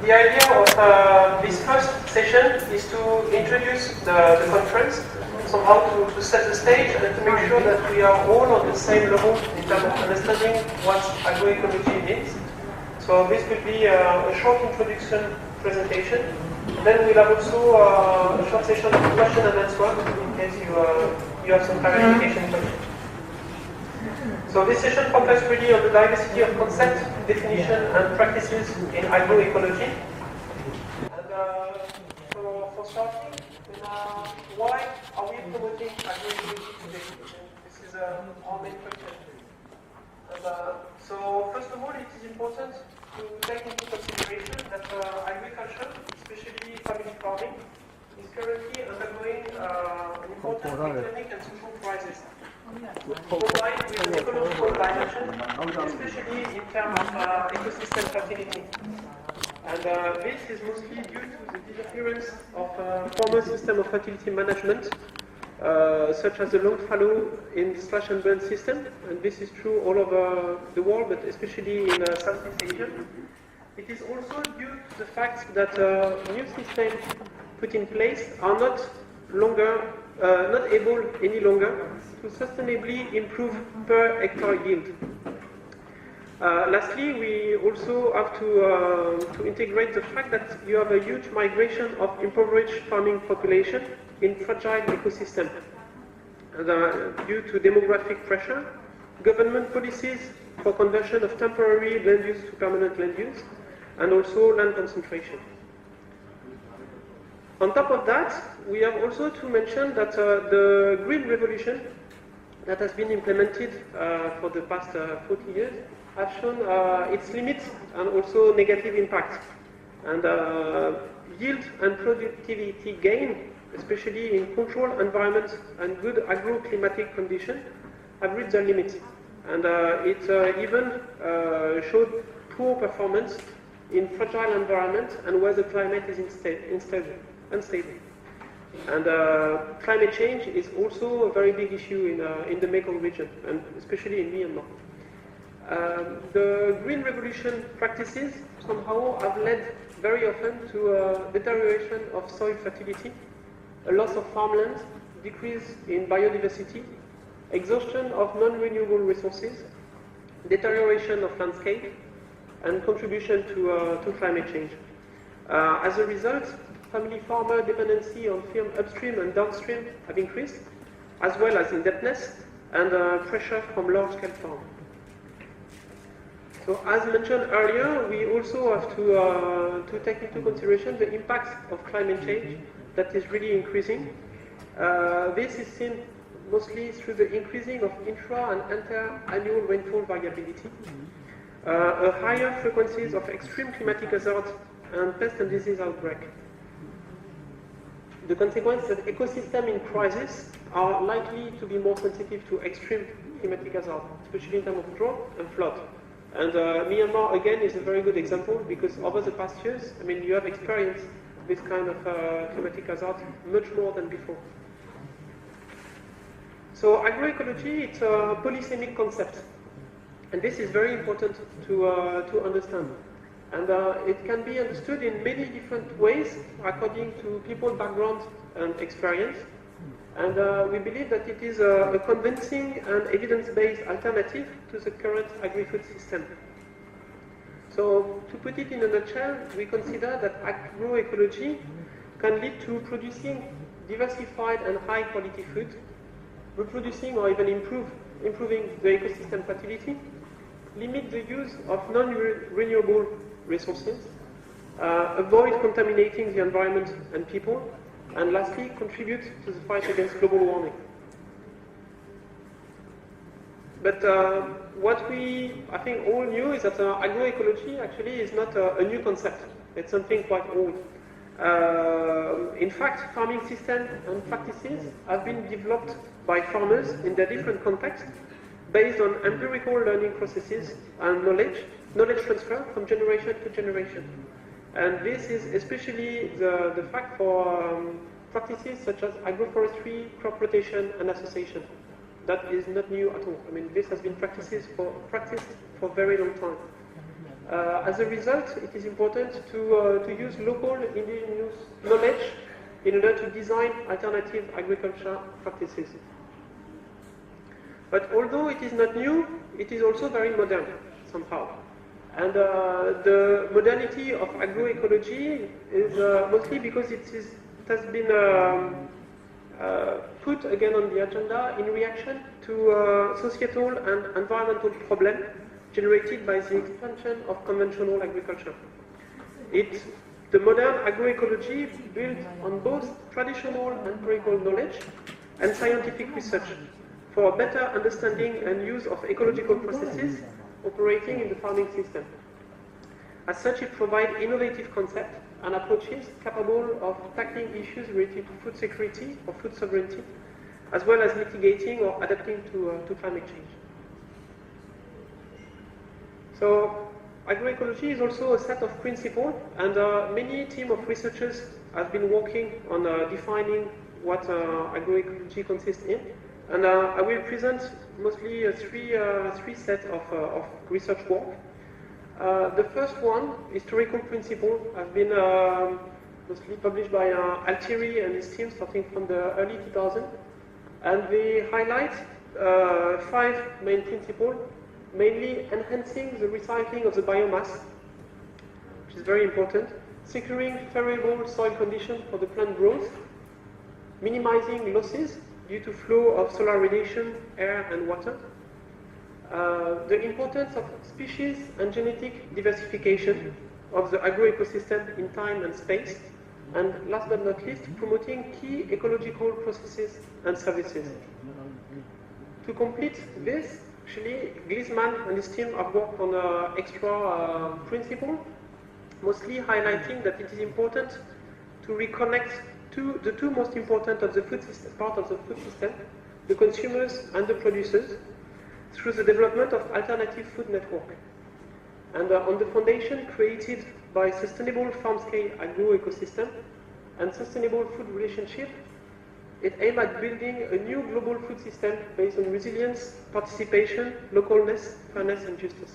The idea of this first session is to introduce the conference, somehow to set the stage and to make sure that we are all on the same level in terms of understanding what agroecology means. So this will be a short introduction presentation. Then we'll have also a short session of question and answer in case you have some clarification questions. So this session focuses really on the diversity of concepts, definition and practices in agroecology. And for starting, why are we promoting agroecology today? This is our main question. And, so first of all, it is important to take into consideration that agriculture, especially family farming, is currently undergoing an important economic and social crisis, combined with an ecological dimension, especially in terms of ecosystem fertility. And this is mostly due to the disappearance of former system of fertility management, such as the long fallow in the slash and burn system, and this is true all over the world, but especially in Southeast Asia. It is also due to the fact that new systems put in place are not able any longer to sustainably improve per hectare yield. Lastly, we also have to integrate the fact that you have a huge migration of impoverished farming population in fragile ecosystem. Due to demographic pressure, government policies for conversion of temporary land use to permanent land use, and also land concentration. On top of that, we have also to mention that the green revolution that has been implemented for the past 40 years has shown its limits and also negative impact. And yield and productivity gain, especially in controlled environments and good agroclimatic conditions, have reached their limits. And it even showed poor performance in fragile environments and where the climate is unstable. And climate change is also a very big issue in the Mekong region, and especially in Myanmar. The green revolution practices somehow have led very often to a deterioration of soil fertility, a loss of farmland, decrease in biodiversity, exhaustion of non-renewable resources, deterioration of landscape, and contribution to climate change. As a result, family farmer dependency on firm upstream and downstream have increased, as well as indebtedness and pressure from large-scale farms. So, as mentioned earlier, we also have to take into consideration the impact of climate change that is really increasing. This is seen mostly through the increasing of intra- and inter-annual rainfall variability, a higher frequencies of extreme climatic hazards, and pest and disease outbreak. The consequence is that ecosystems in crisis are likely to be more sensitive to extreme climatic hazards, especially in terms of drought and flood. And Myanmar, again, is a very good example because over the past years, I mean, you have experienced this kind of climatic hazard much more than before. So agroecology, it's a polysemic concept. And this is very important to understand. And it can be understood in many different ways according to people's background and experience. And we believe that it is a convincing and evidence-based alternative to the current agri-food system. So to put it in a nutshell, we consider that agroecology can lead to producing diversified and high-quality food, reproducing or even improving the ecosystem fertility, limit the use of non-renewable resources, avoid contaminating the environment and people, and lastly, contribute to the fight against global warming. But what we, I think, all knew is that agroecology actually is not a new concept. It's something quite old. In fact, farming systems and practices have been developed by farmers in their different contexts based on empirical learning processes and knowledge transfer from generation to generation. And this is especially the fact for practices such as agroforestry, crop rotation, and association. That is not new at all. I mean, this has been practiced for a very long time. As a result, it is important to use local indigenous knowledge in order to design alternative agriculture practices. But although it is not new, it is also very modern somehow. And the modernity of agroecology is mostly because it has been put again on the agenda in reaction to societal and environmental problems generated by the expansion of conventional agriculture. The modern agroecology builds on both traditional and empirical knowledge and scientific research for a better understanding and use of ecological processes operating in the farming system. As such, it provides innovative concepts and approaches capable of tackling issues related to food security or food sovereignty, as well as mitigating or adapting to climate change. So, agroecology is also a set of principles, and many teams of researchers have been working on defining what agroecology consists in. And I will present mostly three sets of research work. The first one, historical principle, has been mostly published by Altieri and his team starting from the early 2000s. And they highlight 5 main principles, mainly enhancing the recycling of the biomass, which is very important, securing favorable soil conditions for the plant growth, minimizing losses due to flow of solar radiation, air and water, the importance of species and genetic diversification of the agroecosystem in time and space, and last but not least, promoting key ecological processes and services. To complete this, actually, Gliesman and his team have worked on an extra principle, mostly highlighting that it is important to reconnect the two most important of the food system, part of the food system, the consumers and the producers, through the development of alternative food network. And on the foundation created by sustainable farm-scale agro-ecosystem and sustainable food relationship, it aims at building a new global food system based on resilience, participation, localness, fairness and justice.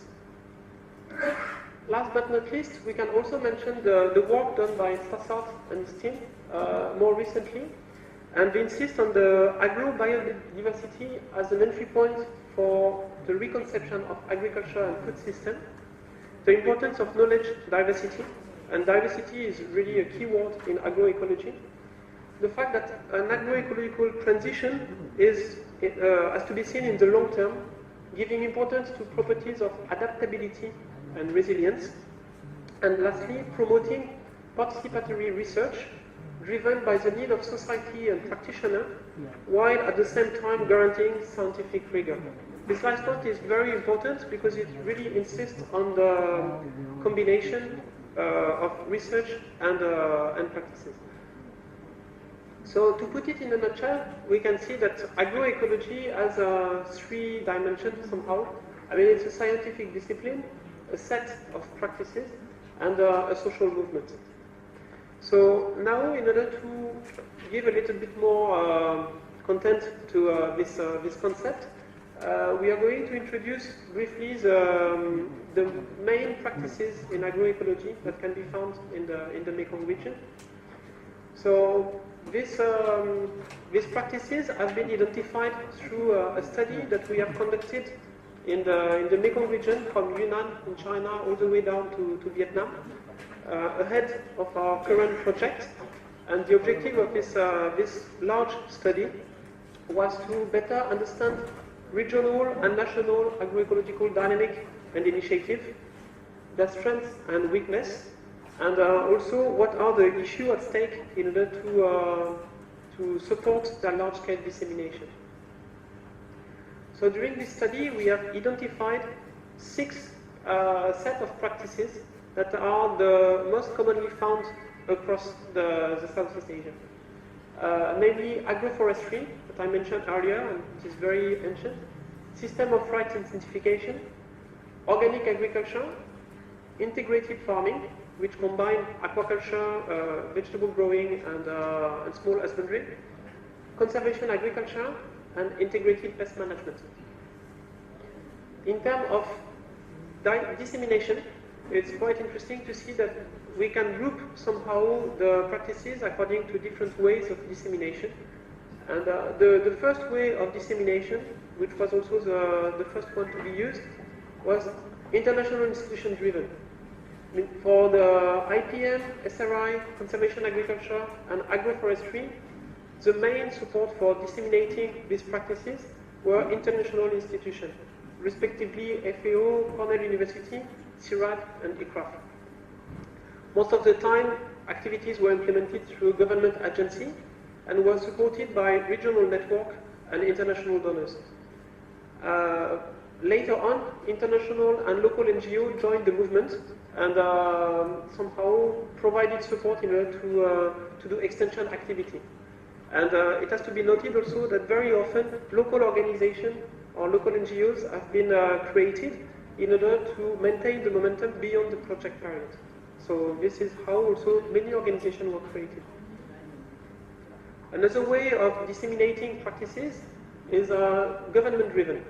Last but not least, we can also mention the work done by Stassart and his team more recently, and they insist on the agro-biodiversity as an entry point for the reconception of agriculture and food system, the importance of knowledge diversity, and diversity is really a key word in agroecology, the fact that an agroecological transition has to be seen in the long term, giving importance to properties of adaptability and resilience, and lastly, promoting participatory research driven by the need of society and practitioners, while at the same time guaranteeing scientific rigor. This last point is very important because it really insists on the combination of research and practices. So to put it in a nutshell, we can see that agroecology has 3 dimensions somehow. I mean, it's a scientific discipline, a set of practices, and a social movement. So now, in order to give a little bit more content to this concept, we are going to introduce briefly the main practices in agroecology that can be found in the Mekong region. So these practices have been identified through a study that we have conducted in the Mekong region from Yunnan in China all the way down to Vietnam, ahead of our current project. And the objective of this large study was to better understand regional and national agroecological dynamic and initiative, their strengths and weakness, and also what are the issues at stake in order to support their large-scale dissemination. So during this study, we have identified 6 sets of practices that are the most commonly found across the Southeast Asia. Namely agroforestry, that I mentioned earlier, and it is very ancient, system of rights intensification, organic agriculture, integrated farming, which combine aquaculture, vegetable growing, and small husbandry, conservation agriculture, and integrated pest management. In terms of dissemination, it's quite interesting to see that we can group somehow the practices according to different ways of dissemination. And the first way of dissemination, which was also the first one to be used, was international institution driven. I mean, for the IPM, SRI, conservation agriculture, and agroforestry, the main support for disseminating these practices were international institutions, respectively FAO, Cornell University, CIRAD, and ICRAF. Most of the time, activities were implemented through government agency and were supported by regional network and international donors. Later on, international and local NGOs joined the movement and somehow provided support in order to do extension activity. And it has to be noted also that very often local organizations or local NGOs have been created in order to maintain the momentum beyond the project period. So this is how also many organizations were created. Another way of disseminating practices is government-driven.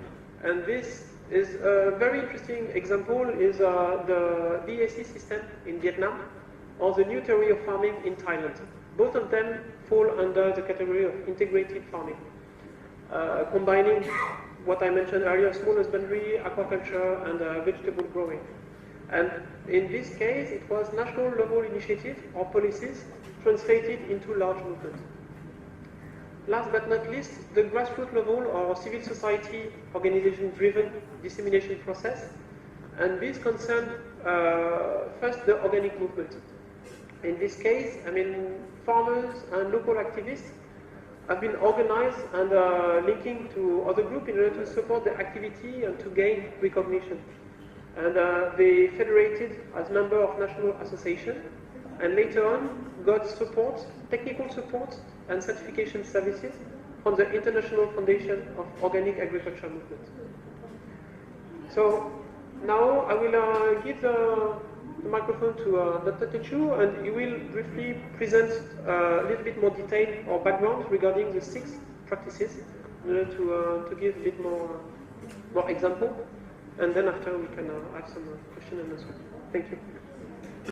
And this is a very interesting example is the BAC system in Vietnam or the new theory of farming in Thailand. Both of them fall under the category of integrated farming, combining what I mentioned earlier, small husbandry, aquaculture, and vegetable growing. And in this case, it was national level initiative or policies translated into large movements. Last but not least, the grassroots level or civil society organization-driven dissemination process. And this concerned first the organic movement. In this case, I mean, farmers and local activists have been organized and linking to other groups in order to support the activity and to gain recognition. And they federated as member of national association, and later on got support, technical support, and certification services from the International Foundation of Organic Agriculture Movement. So now I will give the microphone to Dr. Techu, and he will briefly present a little bit more detail or background regarding the 6 practices in order to give a bit more example, and then after we can have some question and answer. Thank you.